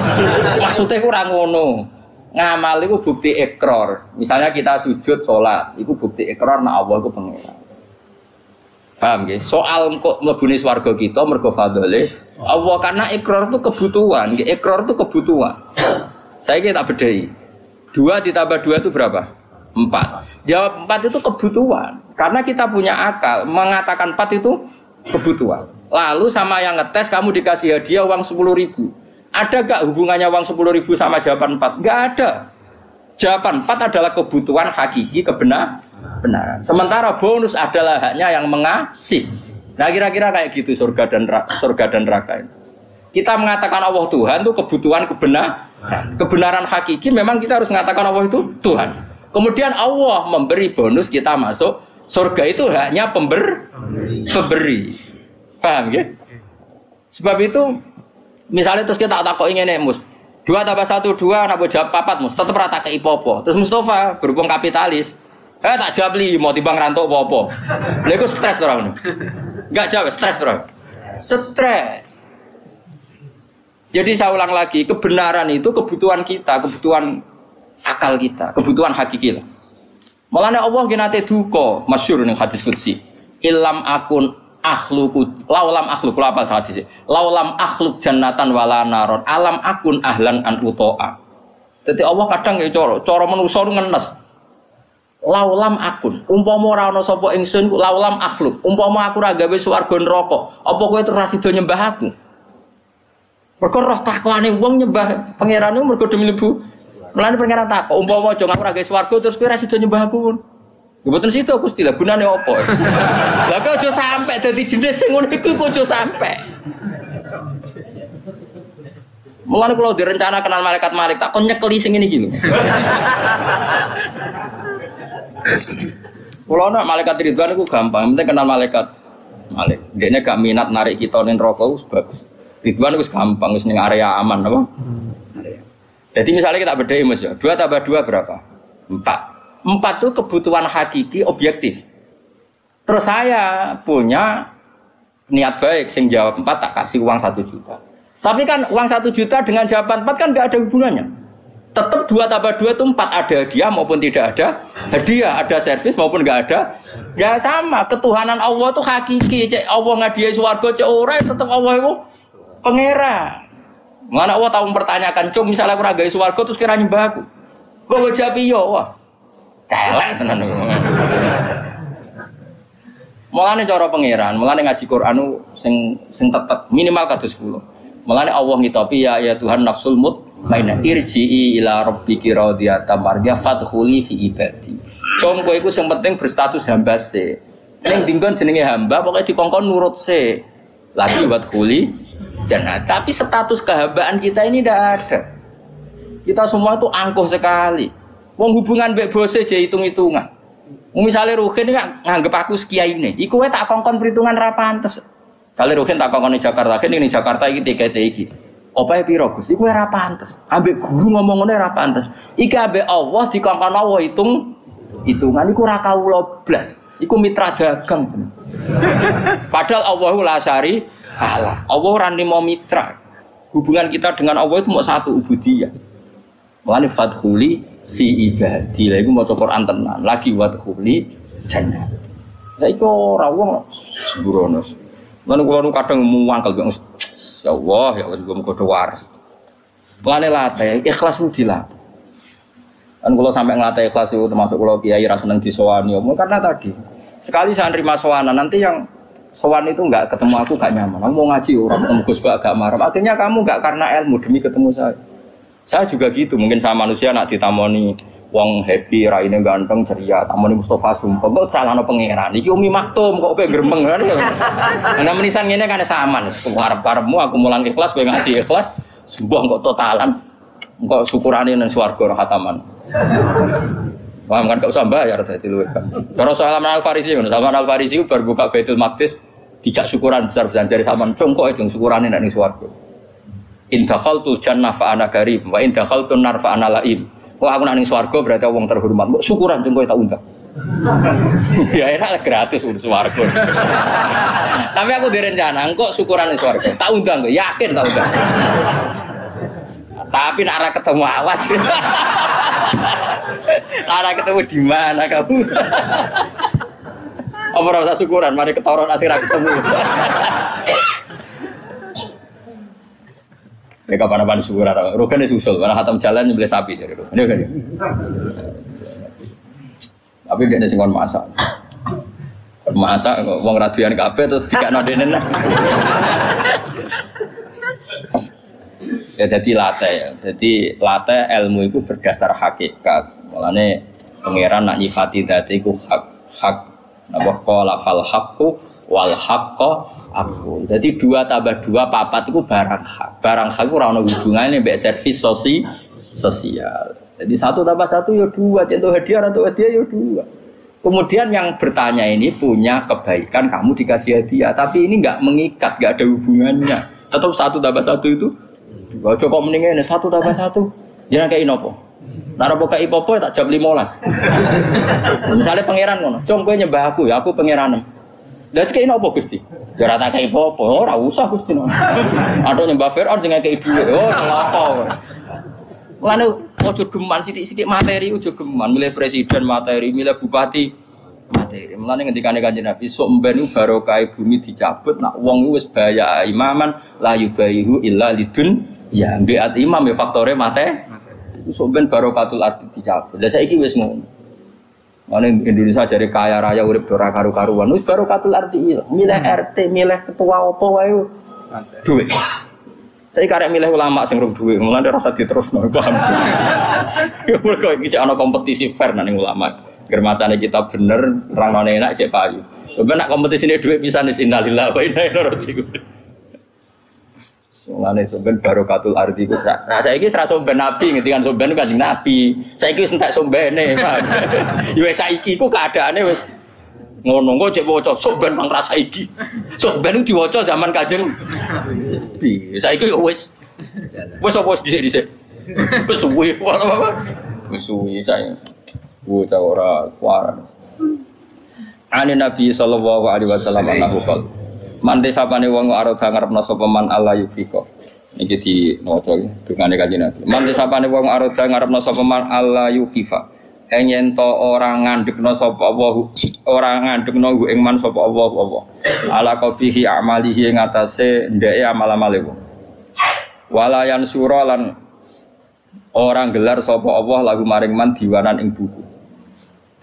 Maksude ku ora ngono. Ngamal itu bukti ikrar. Misalnya kita sujud salat, itu bukti ikrar nek Allah iku pengira. Paham nggih? Soal kok mlebune swarga kita mergo fadhole Allah karena ikrar itu kebutuhan, nggih ikrar itu kebutuhan. Saiki tak bedhei. 2 ditambah 2 itu berapa? 4. Jawab 4 itu kebutuhan. Karena kita punya akal, mengatakan 4 itu kebutuhan. Lalu sama yang ngetes kamu dikasih hadiah uang 10.000. Ada gak hubungannya uang 10.000 sama jawaban 4? Gak ada. Jawaban 4 adalah kebutuhan hakiki kebenaran. Sementara bonus adalah haknya yang mengasih. Nah kira-kira kayak gitu surga dan neraka ini. Kita mengatakan Allah Tuhan itu kebutuhan kebenaran hakiki memang kita harus mengatakan Allah itu Tuhan. Kemudian Allah memberi bonus kita masuk surga itu haknya pemberi. Paham ya? Sebab itu misalnya terus kita tak kok ingin mus 2 tambah 1 2 nak jawab 4 mus tetep rata kei popo. Terus Mustafa berhubung kapitalis tak jawab 5 timbang rantuk popo. Lha iku stres ora ngono. Enggak jawab stres ora. Stres. Jadi saya ulang lagi, kebenaran itu kebutuhan kita, kebutuhan akal kita, kebutuhan hakiki lah. Mulane Allah ki nate duka, masyhur ning hadis qudsi. Illam akun akhluqu laulam akhluk kula apal hadis. Laulam akhluk jannatan wala naron, alam akun ahlan an utoa. Dadi Allah kadang ya cara manusa ngenes. Laulam akun, umpama ora ana sapa ingsun laulam akhluk, umpama aku ora gawe swarga neraka, apa kowe terus sida nyembah aku? Mergo roh takwane wong nyembah pangerane mergo demi mlebu. Mulane pangeran takok, umpama aja aku ora gawe swarga terus kowe ora sida nyembah aku. Mboten sida Gusti, lha gunane apa? Lah kok aja sampe dadi jenis sing ngono iku kok aja sampe. Mulane kula direncana kenal malaikat tak kon nyekeli sing ngene iki lho. Kula nak malaikat Ridwan iku gampang, penting kenal malaikat. Dekne gak minat narik kita ning neraka wis bagus. Ridwan wis gampang, wis ning area aman apa? Jadi misalnya kita bedai Mas ya, 2 tambah 2 berapa? 4. 4 itu kebutuhan hakiki objektif. Terus saya punya niat baik, sing jawab 4 tak kasih uang 1 juta. Tapi kan uang 1 juta dengan jawaban 4 kan nggak ada hubungannya. Tetap 2 tambah 2 itu 4, ada hadiah maupun tidak ada hadiah, ada servis maupun nggak ada. Ya sama, ketuhanan Allah itu hakiki. Cek Allah ngadiai swarga cek ora tetap Allah itu pangeran. Mana Allah tahu mempertanyakan, "Cum, misalnya aku ragai swarga terus kira nyembah aku." Kok jawab iya, wah. Celek tenan. Mulane cara pangeran, mulane ngaji Quran sing tetep minimal kados 10. Mulane Allah ngitopi ya Tuhan nafsul mutmainnah irji'i ila rabbiki radiyatan mardiyah fadkhuli fi ibadi. Cum kowe iku sing penting berstatus hamba se. Ning dinggon jenenge hamba pokoke dikongkon nurut se. Lagi buat khuli jannah. Tapi status kehambaan kita ini tidak ada. Kita semua itu angkuh sekali. Wong hubungan mbek bose je hitung-hitungan. Misale Ruhin nganggep aku sekiai ini, iku wae tak kongkon perhitungan ra pantes. Kali Ruhin tak kongkon ning Jakarta, ning Jakarta iki TKT iki. Opahe piro Gus? Iku ora pantes. Ambek guru ngomong ngene ora pantes. Iki ambek Allah dikongkon Allah hitungan iku ora kawula blas. Iku mitra dagang. Padahal Allahu la syari Allah. Allah ora nimo mitra. Hubungan kita dengan Allah itu mau satu ubudiyah. Mulane fadkhuli fi ibadi. Lha iku maca Quran tenan. Lagi wadkhuli jannah. Saiki ora wong sembrono. Lan kula nu kadang muangkel ya Allah ya muga-muga waras. Mulane latih ikhlas ku dilatih. Kan kula sampai nglatih ikhlas itu termasuk kula kiai ra seneng disowani omong karena tadi sekali saya nerima sowanan nanti yang sowan itu enggak ketemu aku gak nyaman. Aku mau ngaji orang ketemu Gus Bak gak marah. Akhirnya kamu enggak karena ilmu demi ketemu saya. Saya juga gitu, mungkin sama manusia nak ditamoni wong happy, raine ganteng, ceria, tamoni Mustafa Sumpah. Kok salahno pangeran. Iki Umi Maktum kok kowe gremeng kan. Ana menisan ngene kan saman. Arep-arepmu aku mulang ikhlas kowe ngaji ikhlas, sembuh kok totalan. Kok syukurane nang swarga ora khataman. Paham kan gak usah bayar dadi luwih kan. Cara Salman Al-Farisi ngono, Salman Al-Farisi bar buka Baitul Maqdis dijak syukuran besar-besaran jari Salman, "Congko itu syukurane nek ning swarga." In dakhaltul jannah fa ana karim wa in dakhaltun nar fa ana laim. Kok aku nek ning swarga berarti wong terhormat. Kok syukuran congko tak undang. Ya enak gratis urus swarga. Tapi aku direncana engko syukuran ning swarga. Tak undang kok, yakin tak undang. Tapi nek ora ketemu awas. Ora ketemu di mana kamu? Apa ora usah syukuran, mari ketoron asih ra ketemu. Nek kapan-kapan syukuran, rugane susul, malah khatam jalan nyembelih sapi jare rugane kan. Tapi dia sing kon masak. Masak wong raduyan kabeh terus dikakno dene. Ya jadi latih ya. Jadi latih ilmu itu berdasar hakikat. Mulane pangeran nak nyifati dzat iku hak napa qala fal haqqu wal haqqo aku. Jadi 2 tambah 2 4 itu barang hak. Barang hak ora ono hubungane mbek servis sosial. Jadi 1 tambah 1 ya 2, contoh hadiah atau hadiah ya 2. Kemudian yang bertanya ini punya kebaikan kamu dikasih hadiah, tapi ini enggak mengikat, enggak ada hubungannya. Tetap 1 tambah 1 itu wah kok mendingan 1 tambah 1. Jangan kayak inopo. Nara boka ipopo tak jam 15. Misalnya pangeran ngono, "Cung kowe nyembah aku, ya aku pangeranem." Lah cek inopo Gusti? Ya ora tak kayak ipopo, ora usah Gusti. Aduh nyembah Firaun sing ngekeki dhuwit. Oh, celaka. Mulane ojo geman sithik-sithik materi, ojo geman milih presiden materi, milih bupati materi. Mulane ngendikane Kanjeng Nabi, sok mben barokah bumi dicabut, nak wong wis bahaya imaman la yubayihu illa lidun. Ya, mbiat imam ya faktore mate. Sok ben barokatul arti dicabut. Lah saiki wis ngono. Mane Indonesia jare kaya raya urip ora karu-karuan. Wis barokatul arti milih RT, milih ketua apa wae duit. Saiki karek milih ulama sing rung duit, mulane ora usah diterusno, paham. Ya mergo iki ana kompetisi fair nang ulama. Germatane kita bener, rangane enak cek payu. Coba nak kompetisine duit pisan wis innalillahi wa inna ilaihi raji'un. Mulane somben barokatul ardi ku sak. Nah saiki wis ra somben nabi, ngendikan somben Kanjeng Nabi. Saiki wis entek sombene, Pak. Ya wis saiki ku keadaane wis ngono kok cek waca somben bang rasa iki. Somben diwaca zaman Kanjeng Nabi. Saiki yo wis apa dhisik-dhisik. Wis suwi. Wis suwi saya. Bocah ora kuaran. Ane Nabi sallallahu alaihi wasallam annahu qol mante sapane wong arep ngarepno sapa man Allah yufiko. Niki di maca dungane Kanjeng Nabi. Mante sapane wong arep ngarepno sapa man Allah yukifa. Yen to ora ngandhekno sapa Allah, ora ngandhekno ing man sapa Allah apa. Ala qabihi amalihi ing atase ndeke amal-amale wong. Walayan sura lan orang gelar sapa Allah lagu maring man diwanan ing buku.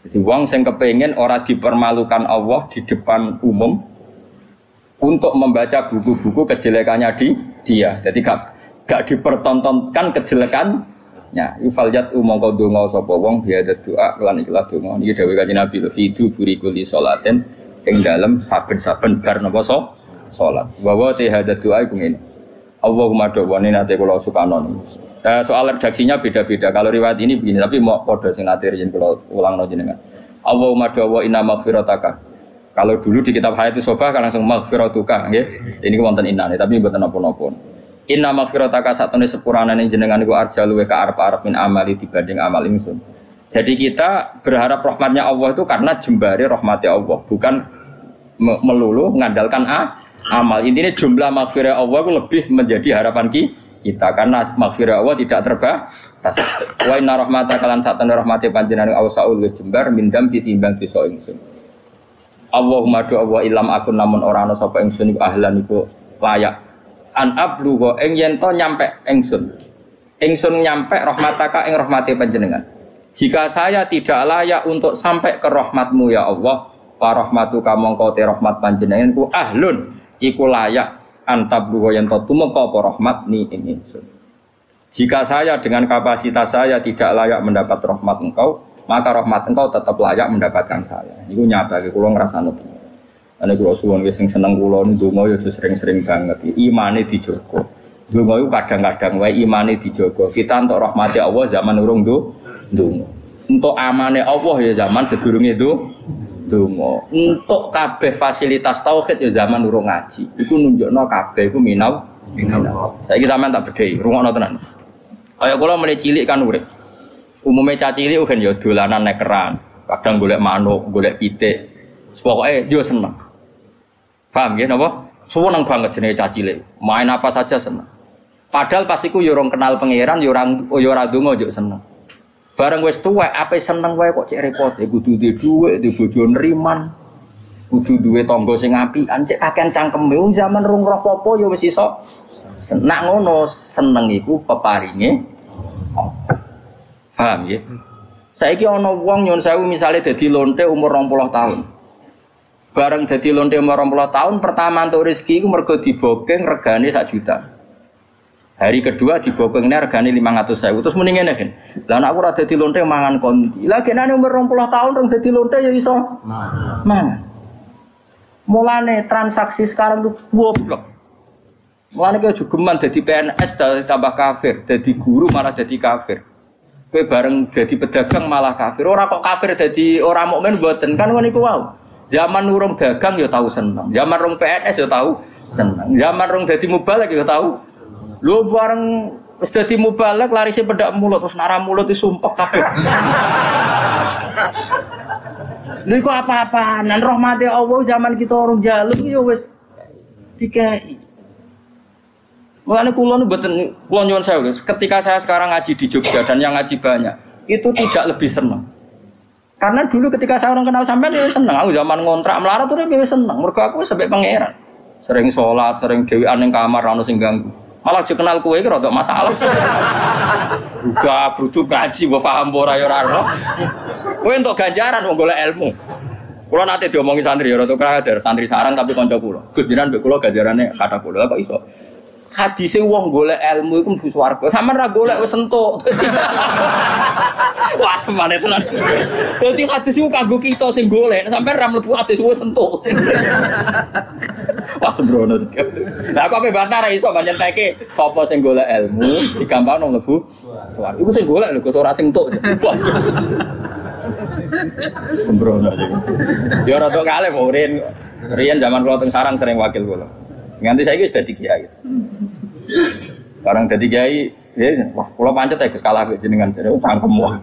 Jadi wong sing kepengin ora dipermalukan Allah di depan umum untuk membaca buku-buku kejelekannya dia. Jadi gak dipertontonkan kejelekannya. Ifaljat umangka donga sapa wong biada doa lan ikhlas donga. Iki dawuh Kanjeng Nabi fidu burikuli salaten ing dalem saben-saben bar napa salat. Wa te hada doa iku ngene. Allahumma do'wani nate kula sukanon. Soal redaksinya beda-beda. Kalau riwayat ini begini, tapi mau padha sing nate yen kula ulangno jenengan. Allahumma do'wa inna maghfirataka. Kalau dulu di kitab Hayatus Sobah kan langsung maghfiratuka nggih. Ini wonten inane tapi mboten napa-napa. Inna maghfirataka satune sepurane jenengan iku arja luwe ka arep-arep min amali dibanding amal ingsun. Jadi kita berharap rahmatnya Allah itu karena jembare rahmatnya Allah, bukan melulu mengandalkan amal. Intinya jumlah maghfirah Allah itu lebih menjadi harapan kita karena maghfirah Allah tidak terbatas. Wa inna rahmata kalan satana rahmati panjenengan ausaul wis jembar mindam ditimbang dosa ingsun. Allahumma do Allah ilam akun namun ora ana sapa ingsun iku ahlan iku layak an ablugo ing yen to nyampe ingsun. Ingsun nyampe rahmataka ing rahmati panjenengan. Jika saya tidak layak untuk sampai ke rahmatmu ya Allah, fa rahmatuka mongko te rahmat panjenengan ku ahlun iku layak antabluwa yang tumeka apa rahmat ni ingsun. Jika saya dengan kapasitas saya tidak layak mendapat rahmat engkau, maka rahmat engkau tetap layak mendapatkan saya. Iku nyata iki kula ngrasani. Ana kula suwun wis sing seneng kula ndonga yo sering-sering banget. Imane dijogo. Ndonga iku kadang-kadang wae imane dijogo. Kita entuk rahmati Allah zaman urung ndonga. Untuk amane Allah ya zaman sedurunge donga. Untuk kabeh fasilitas tauhid ya zaman urung ngaji. Iku nunjukno kabeh iku minau. Saiki sampean tak bedhei, rungokno tenan. Kaya kula mulai cilik kan urip. Umume cah cilik kan ya dolanan nek keran, kadang golek manuk, golek pitik. Pokoke yo seneng. Paham nggih napa? Seneng banget jenenge cah cilik. Main apa saja seneng. Padahal pas iku yo ora kenal pangeran, yo ora ndonga yo seneng. Bareng wis tuwek ape seneng wae kok cek repot, kudu duwe dhuwit, duwe bojo nriman, kudu duwe tangga sing apian, cek kakean cangkeme. Wong zaman rung roh apa ya wis iso. Nak ngono seneng iku peparinge. Paham nggih? Saiki ana wong nyun sewu misale dadi lonte umur 20 tahun. Bareng dadi lonte umur 20 tahun pertama entuk rezeki iku mergo dibokeng regane 1 juta. Hari kedua dibokengnya regane 500.000 terus muni ngene kan. Lah nek aku ora dadi lonte mangan kondi. Lah genane umur 20 tahun rong dadi lonte ya iso mangan. Mulane transaksi sekarang itu goblok. Mulane kowe jogeman dadi PNS tambah kafir, dadi guru malah dadi kafir. Kowe bareng dadi pedagang malah kafir. Ora kok kafir dadi ora mukmin mboten kan ngono iku wae. Zaman urung dagang ya tahu seneng. Zaman rong PNS ya tahu seneng. Zaman rong dadi mubalek ya tahu. Lu bareng wis dadi mubalek larise pedak mulut terus nara mulut disumpek kabeh. Lha kok apa-apaan rahmate Allah zaman kita orang jaluk ya wis dikai. Mulane kula mboten kula nyuwun sewu ketika saya sekarang ngaji di Jogja dan yang ngaji banyak itu tidak lebih senang. Karena dulu ketika saya orang kenal sampean ya seneng. Aku zaman ngontrak melarat tuh ya seneng. Mergo aku sampai pangeran. Sering sholat, sering dhewean ning kamar ora ono sing ganggu. Malah aja kenal kowe iki rada masalah. Buka brudu ngaji mbok paham ora ya ora. Kowe entuk ganjaran wong golek ilmu. Kula nate diomongi santri ya rada krader, santri sarang tapi kanca kula. Gus jenengan mbek kula ganjarane kata kula kok iso. Hadise wong golek ilmu iku mlebu swarga. Sampeyan ra golek wis entuk. Wah, semane tenan. Dadi hadis iku kanggo kita sing golek, sampeyan ra mlebu hadis wis entuk. Wah, sembrono. Lah kok ape bantah ra iso nyenteke sapa sing golek ilmu digampangno mlebu swarga. Iku sing golek lho, ora sing entuk. Sembrono. Ya rada kalih murin. Riyen zaman kula teng sarang sering wakil kula. Nganti saiki wis dadi kiai. Barang dadi kiai, ya wah kula pancet ya Gus kalah mbek jenengan jare cangkem wae.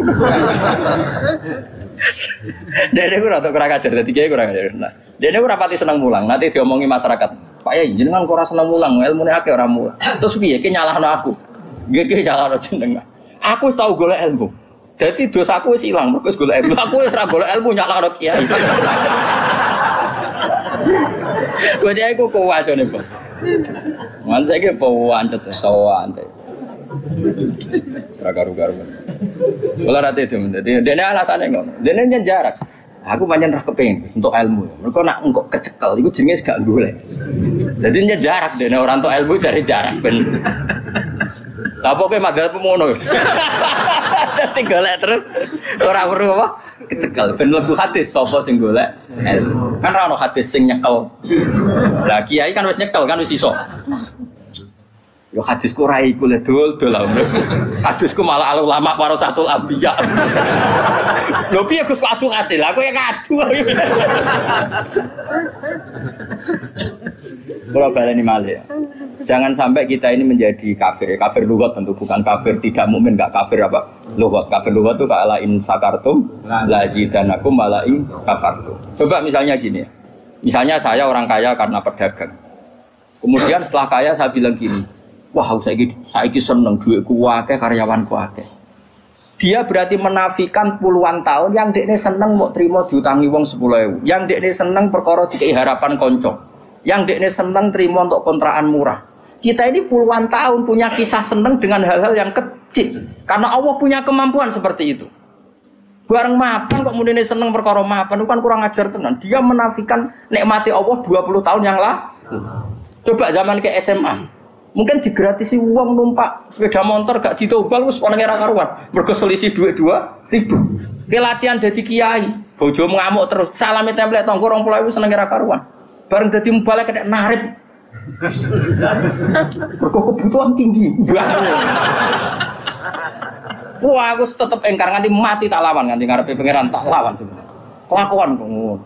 Dene ora tok ora kajar dadi kiai ora kajar. Nah, dene ora pati seneng mulang. Nanti diomongi masyarakat. Pak Yai jenengan kok ora seneng mulang, ilmune akeh ora mulang. Terus piye ki nyalahno aku? Nggih nyalahno jenengan. Aku wis tau golek ilmu. Dadi dosaku wis ilang mergo wis golek ilmu. Aku wis ora golek ilmu nyalahno kiai. Gue dia aku kuat nih bang. Mana saya ke pawancet sawan teh. Seragaru-garu. Kalau nanti itu, jadi dia alasannya ngono. Dia jarak. Aku banyak rah kepengen untuk ilmu. Mereka nak engkau kecekal, itu jenis gak boleh. Jadi jarak. Dia orang untuk ilmu cari jarak. Ben. Apa ke madhab pemono. Jadi golek terus orang perlu apa? Kecekal. Ben lebu hadis sapa sing golek ilmu. Kan ora ono hadis sing nyekel. Lah kiai kan wis nyekel kan wis iso. Yo hadisku ra iku le dol-dol. Hadisku malah ulama warasatul anbiya. Lho piye Gus kok adu hadis? Lah kowe ya kadu. Kalau baleni malih. Jangan sampai kita ini menjadi kafir. Kafir lughat tentu bukan kafir tidak mukmin, enggak kafir apa? Lughat. Kafir lughat itu kala in sakartum la zidanakum wala in kafartum. Coba misalnya gini ya. Misalnya saya orang kaya karena pedagang. Kemudian setelah kaya saya bilang gini, Wah, saiki seneng duitku akeh, karyawanku akeh. Dia berarti menafikan puluhan tahun yang dekne seneng mau terima diutangi wong 10.000. Yang dekne seneng perkara dikei harapan konco. Yang dekne seneng terima untuk kontrakan murah. Kita ini puluhan tahun punya kisah seneng dengan hal-hal yang kecil. Karena Allah punya kemampuan seperti itu. Bareng mapan kok mudine seneng perkara mapan, itu kan kurang ajar tenan. Dia menafikan nikmati Allah 20 tahun yang lalu. Coba zaman ke SMA. Mungkin digratisi uang numpak sepeda motor gak ditobal wis ana ora karuan. Mergo selisih duit 2.000. Ki latihan dadi kiai, bojo ngamuk terus. Salami template tonggo 20.000 seneng ora karuan. Bareng dadi mubalek kena narip. Mergo kebutuhan tinggi. Wah, aku tetep engkar nganti mati tak lawan, nganti ngarepe pangeran tak lawan sebenarnya. Kelakuan kok ngono.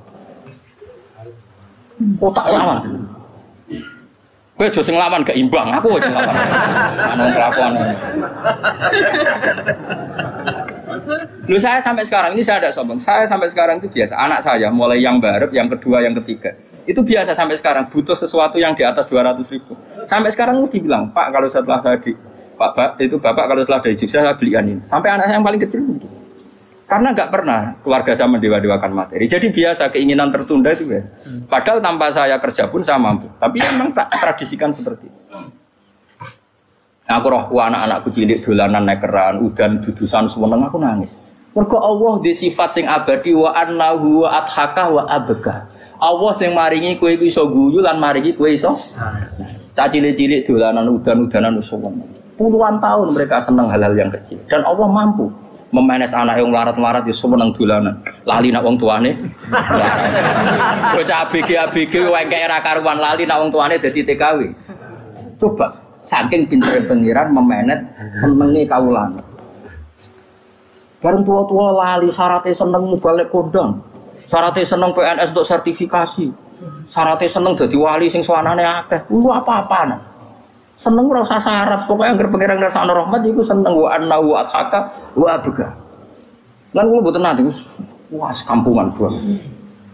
Oh tak lawan. Kowe aja sing lawan gak imbang, aku sing lawan. Ana kelakuan. Lu saya sampai sekarang ini saya ada sombong. Saya sampai sekarang itu biasa. Anak saya mulai yang barep, yang kedua, yang ketiga. Itu biasa sampai sekarang butuh sesuatu yang di atas 200.000. Sampai sekarang mesti bilang, "Pak, kalau setelah saya Bapak kalau setelah dari Jogja saya belikan ini." Sampai anak saya yang paling kecil begitu. Karena nggak pernah keluarga saya mendewa-dewakan materi. Jadi biasa keinginan tertunda itu ya. Padahal tanpa saya kerja pun saya mampu. Tapi memang tak tradisikan seperti itu. Aku rohku anak-anakku cilik dolanan nekeran, udan dudusan semeneng aku nangis. Mergo Allah di sifat sing abadi wa annahu wa adhaka wa abka. Allah sing maringi kowe iso guyu lan maringi kowe iso. Cah cilik-cilik dolanan udan-udanan semeneng. Puluhan tahun mereka senang hal-hal yang kecil dan Allah mampu memanage anak yang larat-larat ya seneng dolanan. Lali nak wong tuane. Bocah ABG wae era karuan lali nak wong tuane dadi TKW. Coba saking pintere pengiran memanage senenge kawulane. Bareng tua-tua lali syaratnya seneng balik kondang. Syaratnya seneng PNS untuk sertifikasi. Syaratnya seneng dadi wali sing swanane akeh. Lu apa-apaan. Seneng ora usah syarat, pokoknya anggere pengiran rasane rahmat iku seneng wa annahu athaka wa abga. Lan kula mboten nate wah kampungan banget.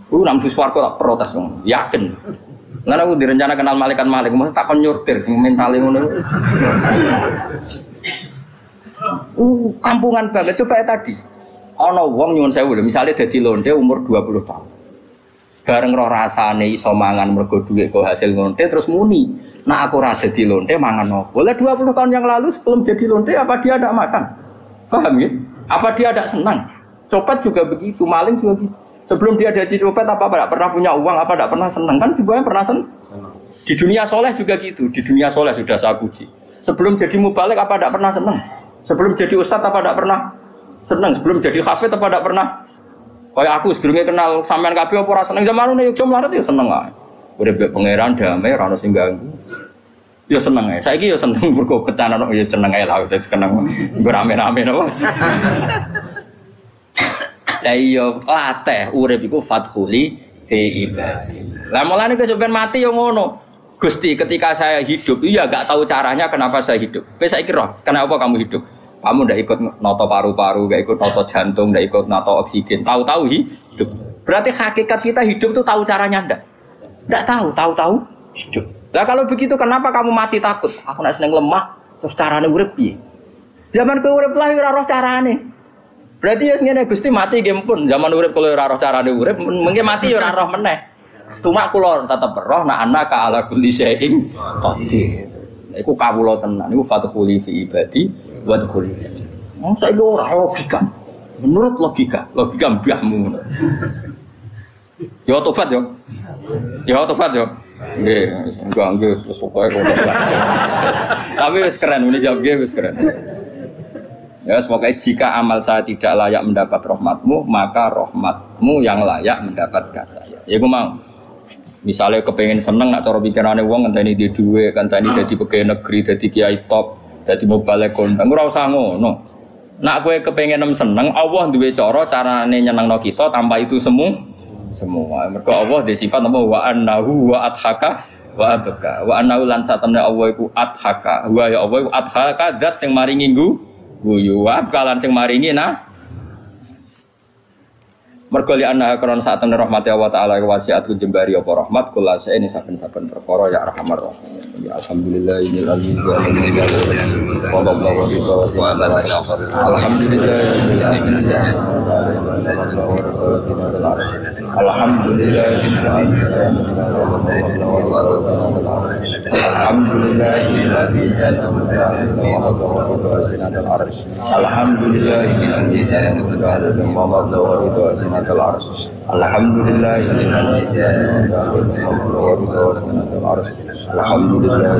Ku nang swarga tak protes wong, yakin. Lan aku direncana kenal malaikat-malaikat, mesti tak kon nyurtir sing mentale ngono. Kampungan banget coba tadi. Ana wong nyuwun sewu lho, misale dadi lonte umur 20 tahun. Bareng roh rasane iso mangan mergo dhuwit kok hasil lonte terus muni. Nah aku rasa di lonte mangan opo. Boleh 20 tahun yang lalu sebelum jadi lonte apa dia ada makan? Paham ya? Apa dia ada senang? Copet juga begitu, maling juga gitu. Sebelum dia jadi copet apa tidak pernah punya uang, apa tidak pernah senang? Kan juga pernah senang. Di dunia soleh juga gitu. Di dunia soleh sudah saya puji. Sebelum jadi mubalik apa tidak pernah senang? Sebelum jadi ustadz apa tidak pernah senang? Sebelum jadi hafid apa tidak pernah? Kayak aku sebelumnya kenal sampean kabeh apa ora seneng zaman ini yo mlarat ya seneng ae. Urip pangeran damai ora ono sing ganggu. Yo seneng ae. Saiki yo seneng mergo ketanan yo seneng ae lah terus seneng rame-rame napa. Lah yo latih urip iku fathuli fi ibadi. Lah mulane kesupen mati yo ngono. Gusti ketika saya hidup iya gak tahu caranya kenapa saya hidup. Kowe saiki roh, kenapa kamu hidup? Kamu ndak ikut noto paru-paru, ndak ikut noto jantung, ndak ikut noto oksigen. Tahu-tahu hidup. Berarti hakikat kita hidup tuh tahu caranya ndak? Ndak tahu hidup. Lah kalau begitu kenapa kamu mati takut? Aku nek seneng lemah, terus carane urip piye? Zaman kowe urip lah ora roh carane. Berarti ya ngene Gusti mati nggih pun. Zaman urip kalau ora roh carane urip, mengke mati ya ora roh meneh. Cuma kula tetep roh nek ana ka ala kulli syai'in qadir. Iku kawula tenan, iku fathuli fi ibadi. Buat kulit. Saya ora logika. Menurut logika mbahmu. Yo tobat yo. Nggih, wis pokoke kok. Tapi wis keren, ini jawab wis keren. Ya, semoga jika amal saya tidak layak mendapat rahmatmu, maka rahmatmu yang layak mendapatkan saya. Ya gue mau. Misalnya kepengen seneng nak cara pikirane wong ngenteni di dhuwit, ngenteni dadi pegawai negeri, dadi kiai top. Dadi mau balik kondang, ora usah ngono. Nak kowe kepengin seneng, Allah duwe carane nyenengno kita tanpa itu semua. Mergo Allah di sifat apa wa annahu wa adhaka wa abka. Wa annahu lan satamne Allah iku adhaka. Wa ya Allah iku adhaka zat sing maringi guyu wa abka lan sing maringi Mergo li anna karon saat temen rahmati Allah taala wasiat ku jembari apa rahmat kula ini saben-saben perkara ya arhamar rahim. Ya alhamdulillah innal aziz wa sallallahu alhamdulillah alhamdulillah alhamdulillah alhamdulillah